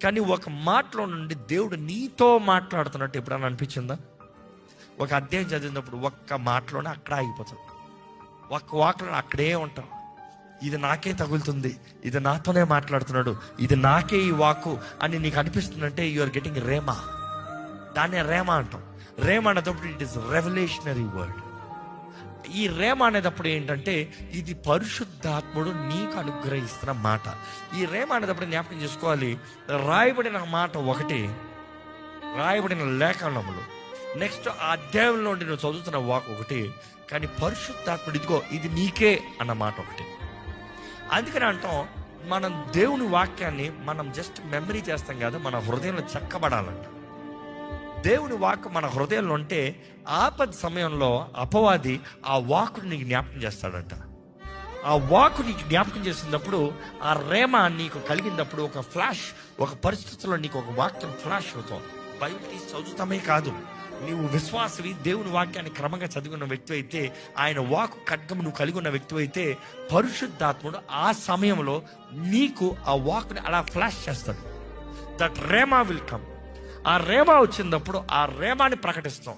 కానీ ఒక మాటలో నుండి దేవుడు నీతో మాట్లాడుతున్నట్టు ఎప్పుడన్నా అనిపించిందా? ఒక అధ్యాయం చదివినప్పుడు ఒక్క మాటలోనే అక్కడ ఆగిపోతాం, ఒక్క వాక్లో అక్కడే ఉంటాం. ఇది నాకే తగులుతుంది, ఇది నాతోనే మాట్లాడుతున్నాడు, ఇది నాకే ఈ వాక్కు అని నీకు అనిపిస్తుందంటే యు ఆర్ గెటింగ్ రేమా. దాన్నే రేమా అంటాం. రేమా అనేటప్పుడు ఇట్ ఈస్ రెవల్యూషనరీ వర్డ్. ఈ రేమా అనేటప్పుడు ఏంటంటే ఇది పరిశుద్ధాత్ముడు నీకు అనుగ్రహిస్తున్న మాట. ఈ రేమా అనేటప్పుడు జ్ఞాపకం చేసుకోవాలి, రాయబడిన మాట ఒకటి, రాయబడిన లేఖనములు నెక్స్ట్ ఆ అధ్యాయంలో నుండి నువ్వు చదువుతున్న వాక్ ఒకటి, కానీ పరిశుద్ధాత్ముడు ఇదిగో ఇది నీకే అన్న మాట ఒకటి. అందుకని అంటాం, మనం దేవుని వాక్యాన్ని మనం జస్ట్ మెమరీ చేస్తాం కాదు, మన హృదయంలో చెక్కబడాలంట. దేవుని వాక్ మన హృదయంలో ఉంటే ఆపద సమయంలో అపవాది ఆ వాకుని నీకు జ్ఞాపకం చేస్తాడంట. ఆ వాకు నీకు జ్ఞాపకం చేసినప్పుడు, ఆ రేమ నీకు కలిగినప్పుడు ఒక ఫ్లాష్, ఒక పరిస్థితుల్లో నీకు ఒక వాక్యం ఫ్లాష్ అవుతాం. బైబిల్ తీసి చదువుతామే కాదు, నీవు విశ్వాసవి, దేవుని వాక్యాన్ని క్రమంగా చదివిన వ్యక్తి అయితే, ఆయన వాకు ఖడ్గం నువ్వు కలిగి ఉన్న వ్యక్తి అయితే, పరిశుద్ధాత్ముడు ఆ సమయంలో నీకు ఆ వాక్ని అలా ఫ్లాష్ చేస్తాడు. That rhema will come. ఆ రేమా వచ్చినప్పుడు ఆ రేమాని ప్రకటిస్తాం.